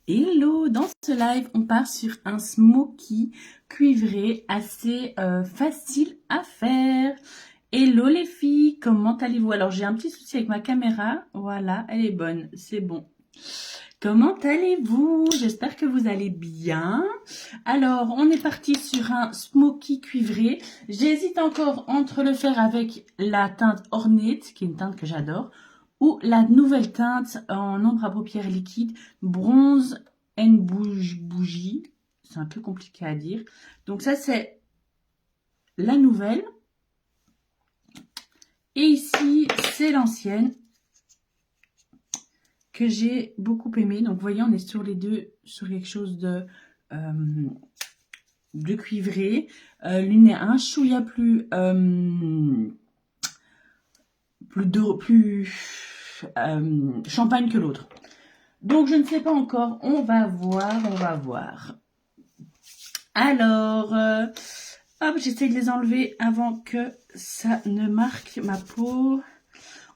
Hello, dans ce live, on part sur un smoky cuivré assez facile à faire. Hello les filles, comment allez-vous? Alors j'ai un petit souci avec ma caméra, voilà, elle est bonne, c'est bon. Comment allez-vous? J'espère que vous allez bien. Alors, on est parti sur un smoky cuivré. J'hésite encore entre le faire avec la teinte Ornate, qui est une teinte que j'adore, ou la nouvelle teinte en ombre à paupières liquide, bronze and bougie. C'est un peu compliqué à dire. Donc ça, c'est la nouvelle. Et ici, c'est l'ancienne que j'ai beaucoup aimé. Donc, vous voyez, on est sur les deux, sur quelque chose de cuivré. L'une est un chouïa plus champagne que l'autre. Donc, je ne sais pas encore. On va voir, on va voir. Alors, hop, j'essaie de les enlever avant que ça ne marque ma peau.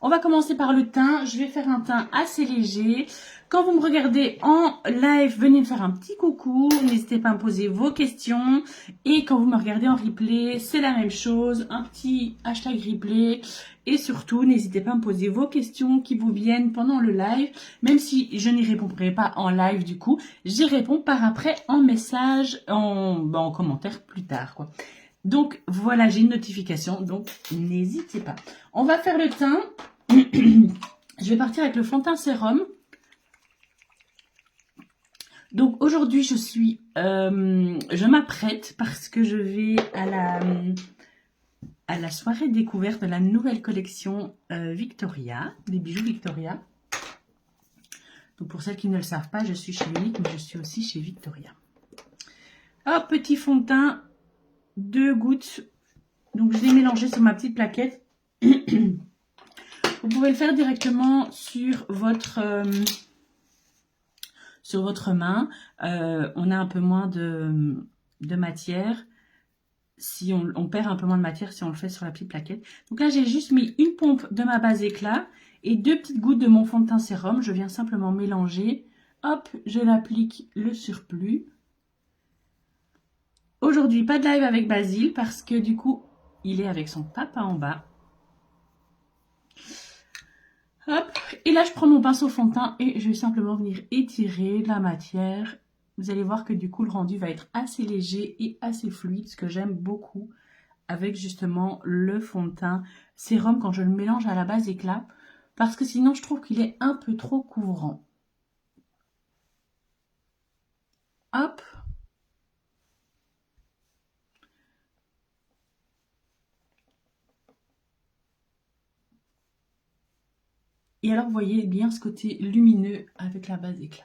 On va commencer par le teint. Je vais faire un teint assez léger. Quand vous me regardez en live, venez me faire un petit coucou. N'hésitez pas à me poser vos questions. Et quand vous me regardez en replay, c'est la même chose. Un petit hashtag replay. Et surtout, n'hésitez pas à me poser vos questions qui vous viennent pendant le live. Même si je n'y répondrai pas en live du coup, j'y réponds par après en message, en commentaire plus tard, quoi. Donc voilà, j'ai une notification, donc n'hésitez pas. On va faire le teint. Je vais partir avec le fond de teint sérum. Donc aujourd'hui, je m'apprête parce que je vais à la soirée découverte de la nouvelle collection Victoria, des bijoux Victoria. Donc pour celles qui ne le savent pas, je suis chez Unique, mais je suis aussi chez Victoria. Hop, petit fond de teint, 2 gouttes. Donc je l'ai mélangé sur ma petite plaquette. Vous pouvez le faire directement sur votre main. On a un peu moins de matière. Si on perd un peu moins de matière si on le fait sur la petite plaquette. Donc là, j'ai juste mis une pompe de ma base éclat et 2 petites gouttes de mon fond de teint sérum. Je viens simplement mélanger. Hop, je l'applique le surplus. Aujourd'hui, pas de live avec Basile parce que du coup, il est avec son papa en bas. Hop, et là je prends mon pinceau fond de teint et je vais simplement venir étirer la matière. Vous allez voir que du coup le rendu va être assez léger et assez fluide, ce que j'aime beaucoup avec justement le fond de teint sérum quand je le mélange à la base éclat, parce que sinon je trouve qu'il est un peu trop couvrant. Hop. Et alors, vous voyez bien ce côté lumineux avec la base éclat.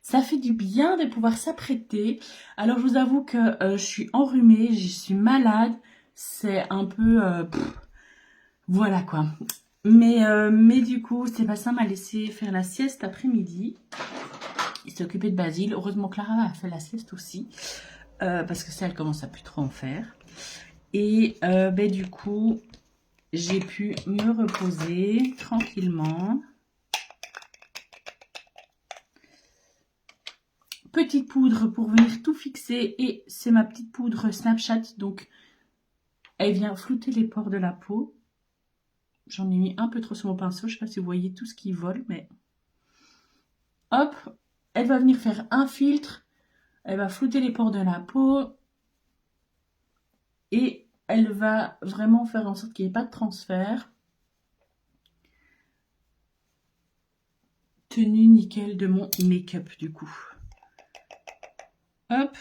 Ça fait du bien de pouvoir s'apprêter. Alors, je vous avoue que je suis enrhumée, je suis malade. C'est un peu... voilà quoi. Mais du coup, Sébastien m'a laissé faire la sieste après-midi. Il s'est occupé de Basile. Heureusement, Clara a fait la sieste aussi. Parce que ça, elle commence à plus trop en faire. Et du coup... j'ai pu me reposer tranquillement. Petite poudre pour venir tout fixer. Et c'est ma petite poudre Snapchat. Donc, elle vient flouter les pores de la peau. J'en ai mis un peu trop sur mon pinceau. Je ne sais pas si vous voyez tout ce qui vole. Mais hop, elle va venir faire un filtre. Elle va flouter les pores de la peau. Et elle va vraiment faire en sorte qu'il n'y ait pas de transfert. Tenue nickel de mon make-up du coup. Hop.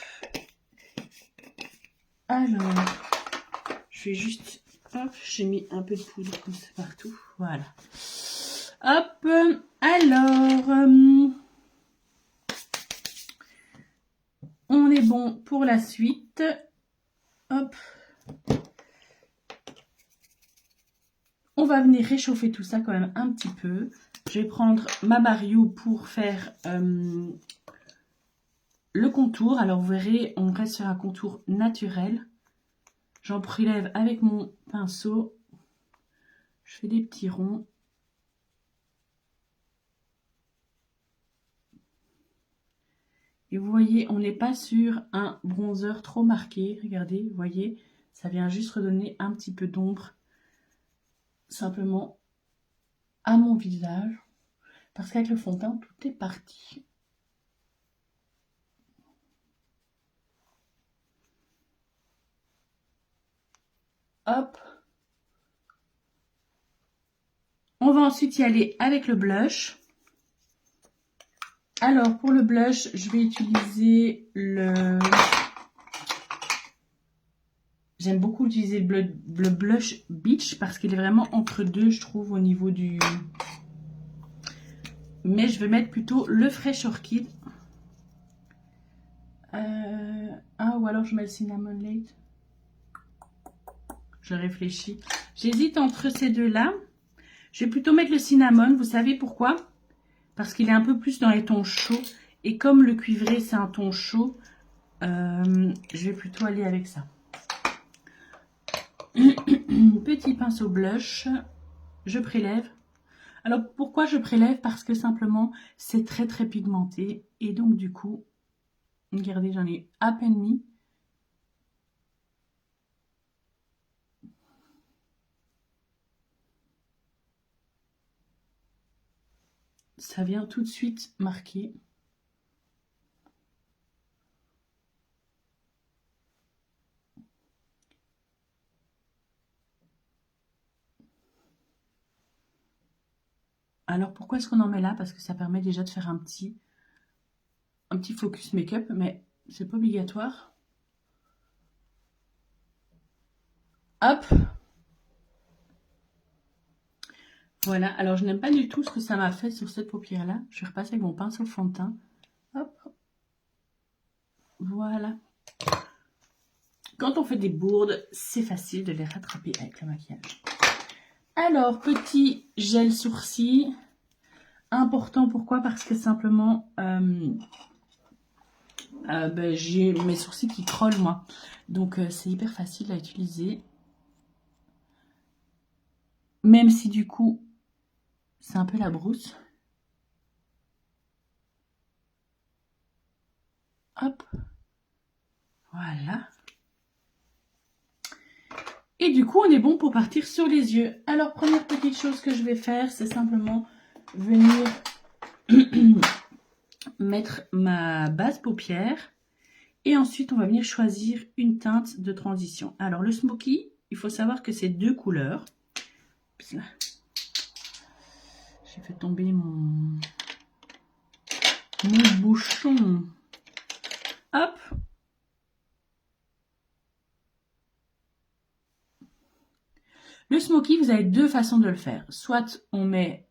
Alors, je vais juste... hop, j'ai mis un peu de poudre comme ça partout. Voilà. Hop. Alors, on est bon pour la suite. Hop. On va venir réchauffer tout ça quand même un petit peu. Je vais prendre ma Mario pour faire le contour. Alors, vous verrez, on reste sur un contour naturel. J'en prélève avec mon pinceau. Je fais des petits ronds. Et vous voyez, on n'est pas sur un bronzer trop marqué. Regardez, vous voyez, ça vient juste redonner un petit peu d'ombre simplement à mon visage. Parce qu'avec le fond de teint, tout est parti. Hop. On va ensuite y aller avec le blush. Alors, pour le blush, je vais utiliser le... J'aime beaucoup utiliser le blush Beach parce qu'il est vraiment entre deux, je trouve, au niveau du... Mais je vais mettre plutôt le Fresh Orchid. Ah, ou alors je mets le Cinnamon Late. Je réfléchis. J'hésite entre ces deux-là. Je vais plutôt mettre le Cinnamon. Vous savez pourquoi? Parce qu'il est un peu plus dans les tons chauds. Et comme le cuivré, c'est un ton chaud, je vais plutôt aller avec ça. Petit pinceau blush. Je prélève. Alors, pourquoi je prélève? Parce que simplement, c'est très très pigmenté. Et donc, du coup, regardez, j'en ai à peine mis. Ça vient tout de suite marquer. Alors, pourquoi est-ce qu'on en met là? Parce que ça permet déjà de faire un petit focus make-up, mais c'est pas obligatoire. Hop. Voilà. Alors, je n'aime pas du tout ce que ça m'a fait sur cette paupière-là. Je vais repasser avec mon pinceau fond de teint. Hop. Voilà. Quand on fait des bourdes, c'est facile de les rattraper avec le maquillage. Alors, petit gel sourcil. Important, pourquoi? Parce que simplement, j'ai mes sourcils qui crôlent, moi. Donc, c'est hyper facile à utiliser. Même si, du coup, c'est un peu la brousse. Hop. Voilà. Et du coup, on est bon pour partir sur les yeux. Alors, première petite chose que je vais faire, c'est simplement venir mettre ma base paupière. Et ensuite, on va venir choisir une teinte de transition. Alors, le smoky, il faut savoir que c'est 2 couleurs. J'ai fait tomber mon bouchon. Hop. Le smoky, vous avez 2 façons de le faire. Soit on met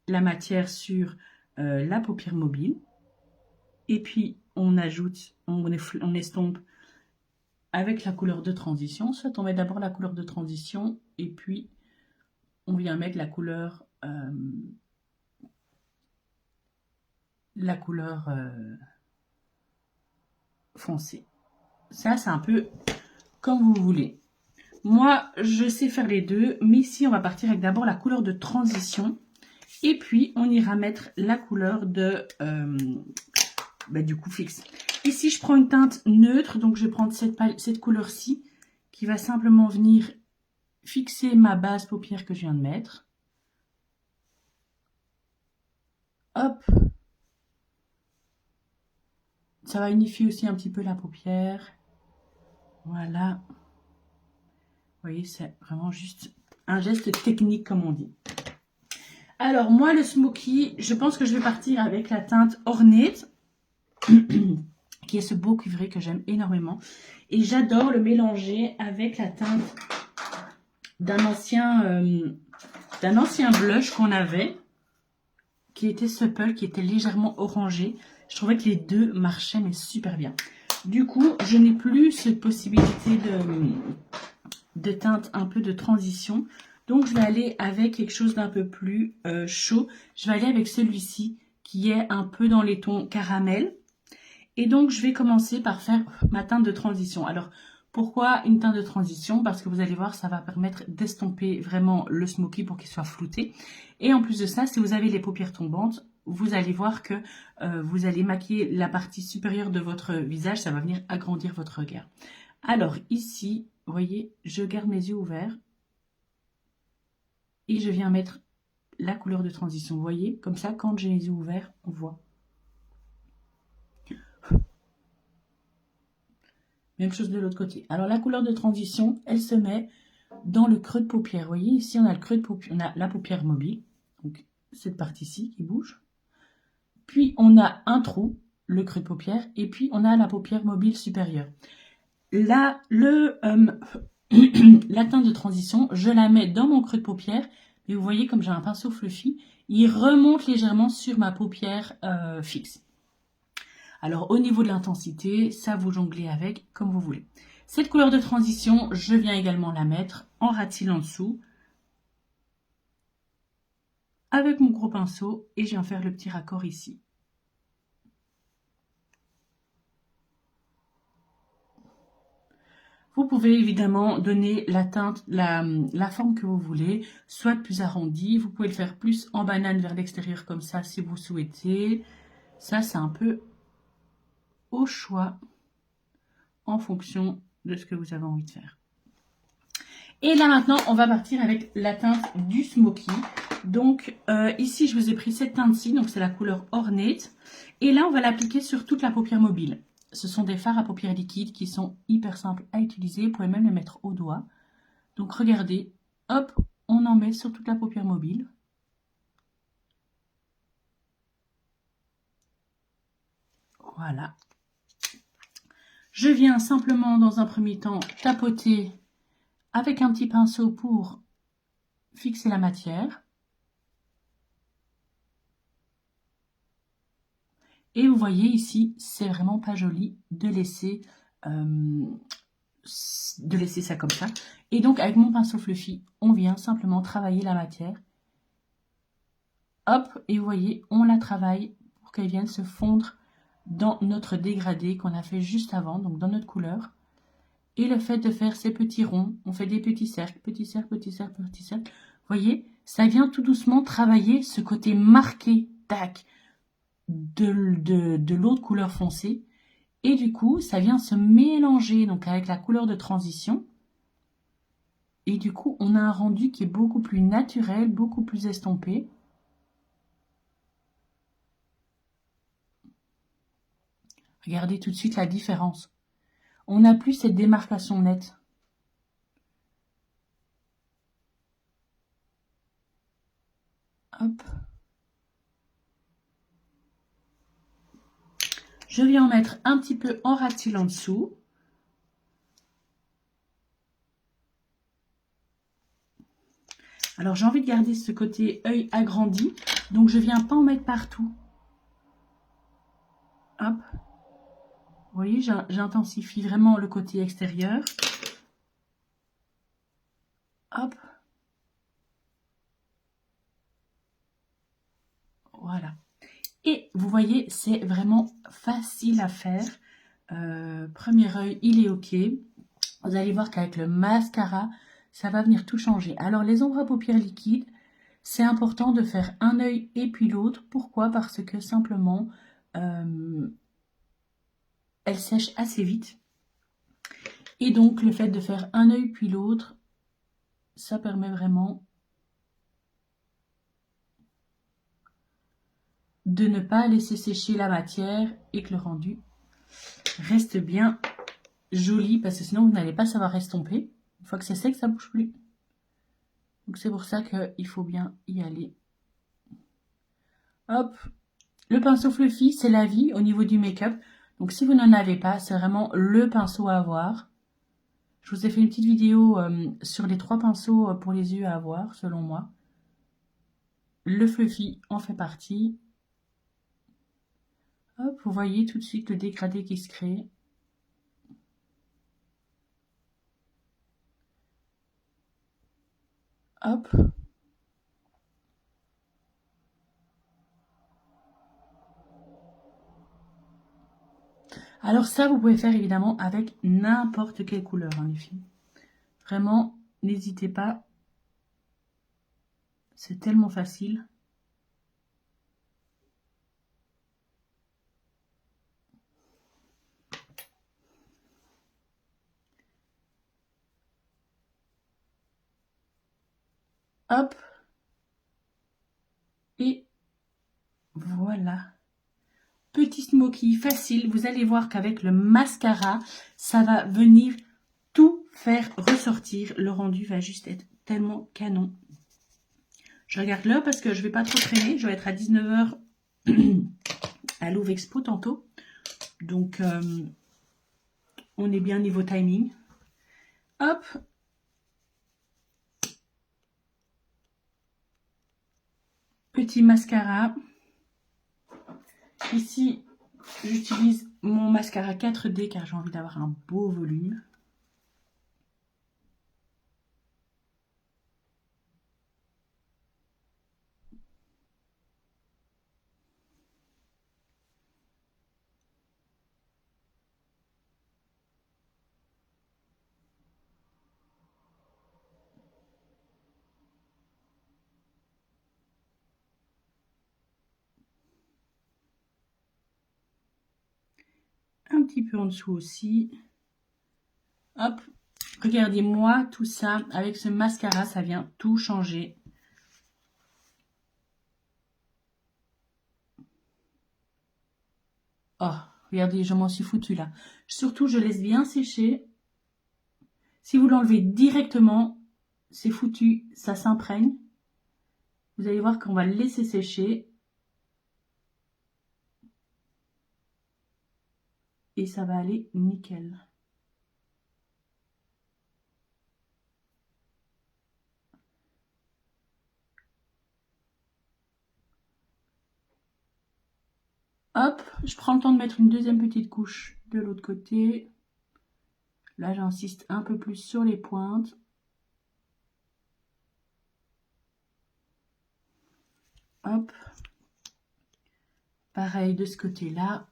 la matière sur la paupière mobile. Et puis, on ajoute, on estompe avec la couleur de transition. Soit on met d'abord la couleur de transition et puis on vient mettre la couleur foncée. Ça, c'est un peu comme vous voulez. Moi, je sais faire les deux, mais ici, on va partir avec d'abord la couleur de transition. Et puis, on ira mettre la couleur de... du coup, fixe. Ici, je prends une teinte neutre, donc je vais prendre cette couleur-ci, qui va simplement venir fixer ma base paupière que je viens de mettre. Hop. Ça va unifier aussi un petit peu la paupière. Voilà. Vous voyez, c'est vraiment juste un geste technique, comme on dit. Alors, moi, le smoky, je pense que je vais partir avec la teinte Ornate, qui est ce beau cuivré que j'aime énormément. Et j'adore le mélanger avec la teinte d'un ancien blush qu'on avait, qui était Supple, qui était légèrement orangé. Je trouvais que les deux marchaient, mais super bien. Du coup, je n'ai plus cette possibilité de teinte un peu de transition. Donc, je vais aller avec quelque chose d'un peu plus chaud. Je vais aller avec celui-ci qui est un peu dans les tons caramel. Et donc, je vais commencer par faire ma teinte de transition. Alors, pourquoi une teinte de transition? Parce que vous allez voir, ça va permettre d'estomper vraiment le smoky pour qu'il soit flouté. Et en plus de ça, si vous avez les paupières tombantes, vous allez voir que vous allez maquiller la partie supérieure de votre visage. Ça va venir agrandir votre regard. Alors ici, vous voyez, je garde mes yeux ouverts. Et je viens mettre la couleur de transition. Vous voyez, comme ça, quand j'ai les yeux ouverts, on voit. Même chose de l'autre côté. Alors la couleur de transition, elle se met dans le creux de paupière. Vous voyez, ici on a le creux de paupière, on a la paupière mobile, donc cette partie-ci qui bouge. Puis on a un trou, le creux de paupière, et puis on a la paupière mobile supérieure. Là, la teinte de transition, je la mets dans mon creux de paupière, et vous voyez comme j'ai un pinceau fluffy, il remonte légèrement sur ma paupière fixe. Alors au niveau de l'intensité, ça vous jonglez avec comme vous voulez. Cette couleur de transition, je viens également la mettre en ratil en dessous avec mon gros pinceau et je viens faire le petit raccord ici. Vous pouvez évidemment donner la teinte, la forme que vous voulez, soit plus arrondie. Vous pouvez le faire plus en banane vers l'extérieur comme ça si vous souhaitez. Ça, c'est un peu au choix en fonction de ce que vous avez envie de faire. Et là maintenant, on va partir avec la teinte du Smoky. Donc ici, je vous ai pris cette teinte-ci, donc c'est la couleur Ornate. Et là, on va l'appliquer sur toute la paupière mobile. Ce sont des fards à paupières liquides qui sont hyper simples à utiliser. Vous pouvez même les mettre au doigt. Donc regardez, hop, on en met sur toute la paupière mobile. Voilà. Je viens simplement dans un premier temps tapoter avec un petit pinceau pour fixer la matière. Et vous voyez ici, c'est vraiment pas joli de laisser ça comme ça. Et donc avec mon pinceau fluffy, on vient simplement travailler la matière. Hop, et vous voyez, on la travaille pour qu'elle vienne se fondre dans notre dégradé qu'on a fait juste avant, donc dans notre couleur. Et le fait de faire ces petits ronds, on fait des petits cercles, petits cercles, petits cercles, petits cercles. Vous voyez, ça vient tout doucement travailler ce côté marqué, tac, de l'autre couleur foncée. Et du coup, ça vient se mélanger donc avec la couleur de transition. Et du coup, on a un rendu qui est beaucoup plus naturel, beaucoup plus estompé. Regardez tout de suite la différence. On n'a plus cette démarcation nette. Hop. Je viens en mettre un petit peu en ratil en dessous. Alors, j'ai envie de garder ce côté œil agrandi. Donc, je viens pas en mettre partout. Hop. Vous voyez, j'intensifie vraiment le côté extérieur. Hop. Voilà. Et vous voyez, c'est vraiment facile à faire. Premier œil, il est OK. Vous allez voir qu'avec le mascara, ça va venir tout changer. Alors, les ombres à paupières liquides, c'est important de faire un œil et puis l'autre. Pourquoi? Parce que simplement, elles sèchent assez vite. Et donc, le fait de faire un œil puis l'autre, ça permet vraiment de ne pas laisser sécher la matière et que le rendu reste bien joli, parce que sinon vous n'allez pas savoir estomper. Une fois que c'est sec, ça ne bouge plus. Donc c'est pour ça qu'il faut bien y aller. Hop. Le pinceau fluffy, c'est la vie au niveau du make-up. Donc si vous n'en avez pas, c'est vraiment le pinceau à avoir. Je vous ai fait une petite vidéo sur les 3 pinceaux pour les yeux à avoir, selon moi. Le fluffy en fait partie. Hop, vous voyez tout de suite le dégradé qui se crée. Hop. Alors ça, vous pouvez faire évidemment avec n'importe quelle couleur, hein, les filles. Vraiment, n'hésitez pas. C'est tellement facile. Hop. Et voilà. Petit smoky facile. Vous allez voir qu'avec le mascara, ça va venir tout faire ressortir. Le rendu va juste être tellement canon. Je regarde l'heure parce que je vais pas trop traîner. Je vais être à 19 h à Louvre Expo tantôt. Donc, on est bien niveau timing. Hop. Petit mascara. Ici, j'utilise mon mascara 4D car j'ai envie d'avoir un beau volume. Un petit peu en dessous aussi. Hop. Regardez-moi tout ça. Avec ce mascara, ça vient tout changer. Oh, regardez, je m'en suis foutue là. Surtout, je laisse bien sécher. Si vous l'enlevez directement, c'est foutu, ça s'imprègne. Vous allez voir qu'on va le laisser sécher. Et ça va aller nickel. Hop, je prends le temps de mettre une deuxième petite couche de l'autre côté. Là, j'insiste un peu plus sur les pointes. Hop. Pareil de ce côté-là.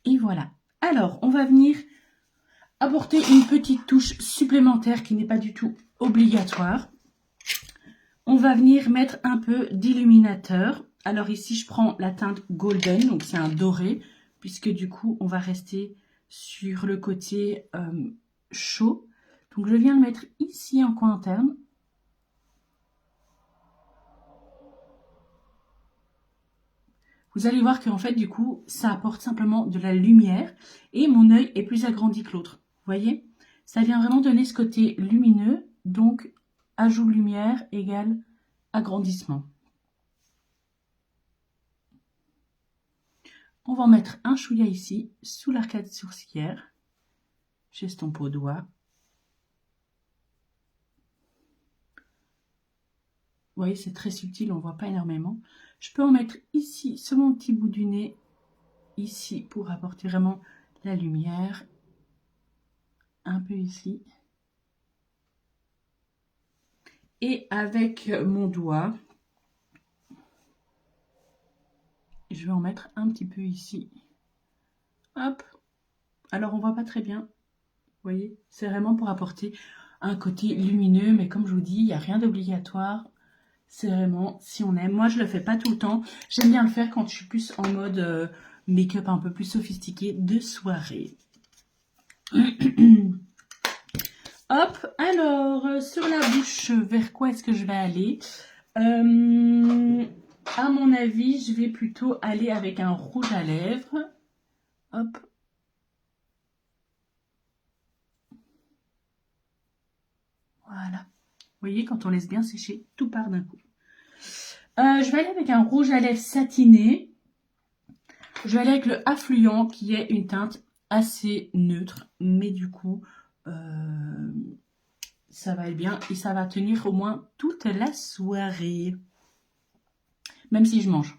Et voilà. Alors, on va venir apporter une petite touche supplémentaire qui n'est pas du tout obligatoire. On va venir mettre un peu d'illuminateur. Alors ici, je prends la teinte Golden, donc c'est un doré, puisque du coup, on va rester sur le côté chaud. Donc, je viens le mettre ici en coin interne. Vous allez voir qu'en fait, du coup, ça apporte simplement de la lumière et mon œil est plus agrandi que l'autre. Vous voyez? Ça vient vraiment donner ce côté lumineux, donc ajout de lumière égale agrandissement. On va en mettre un chouïa ici, sous l'arcade sourcilière. J'estompe au doigt. Vous voyez, c'est très subtil, on ne voit pas énormément. Je peux en mettre ici, sur mon petit bout du nez, ici, pour apporter vraiment la lumière. Un peu ici. Et avec mon doigt, je vais en mettre un petit peu ici. Hop. Alors, on ne voit pas très bien. Vous voyez, c'est vraiment pour apporter un côté lumineux. Mais comme je vous dis, il n'y a rien d'obligatoire. C'est vraiment si on aime. Moi, je ne le fais pas tout le temps. J'aime bien le faire quand je suis plus en mode make-up un peu plus sophistiqué de soirée. Hop, alors, sur la bouche, vers quoi est-ce que je vais aller à mon avis, je vais plutôt aller avec un rouge à lèvres. Hop. Voilà. Vous voyez, quand on laisse bien sécher, tout part d'un coup. Je vais aller avec un rouge à lèvres satiné. Je vais aller avec le Affluent, qui est une teinte assez neutre. Mais du coup, ça va aller bien. Et ça va tenir au moins toute la soirée. Même si je mange.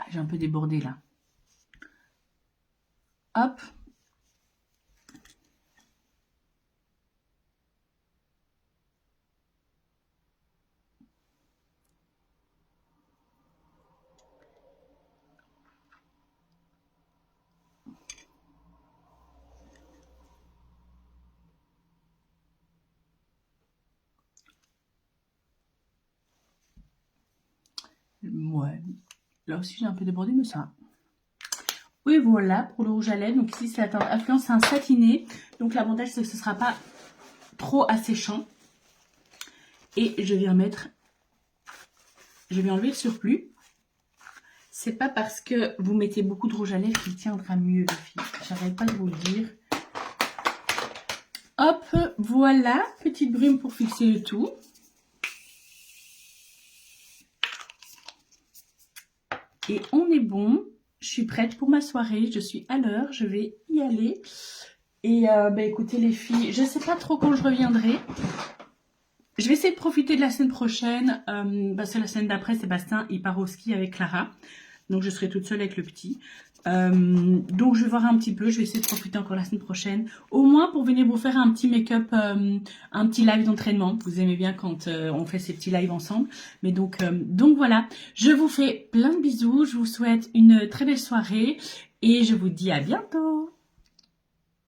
J'ai un peu débordé là. Hop. Ouais, là aussi j'ai un peu débordé, mais ça va. Oui, voilà pour le rouge à lèvres. Donc ici, c'est la teinte Affluence, c'est un satiné. Donc l'avantage, c'est que ce ne sera pas trop asséchant. Et je viens mettre... Je vais enlever le surplus. C'est pas parce que vous mettez beaucoup de rouge à lèvres qu'il tiendra mieux, les filles. J'arrête pas de vous le dire. Hop, voilà. Petite brume pour fixer le tout. Et on est bon. Je suis prête pour ma soirée. Je suis à l'heure. Je vais y aller. Et bah, écoutez les filles, je sais pas trop quand je reviendrai. Je vais essayer de profiter de la semaine prochaine. Parce que la semaine d'après, Sébastien, il part au ski avec Clara. Donc je serai toute seule avec le petit. Donc je vais voir un petit peu. Je vais essayer de profiter encore la semaine prochaine. Au moins pour venir vous faire un petit make-up, un petit live d'entraînement. Vous aimez bien quand on fait ces petits lives ensemble. Mais donc voilà. Je vous fais plein de bisous. Je vous souhaite une très belle soirée. Et je vous dis à bientôt.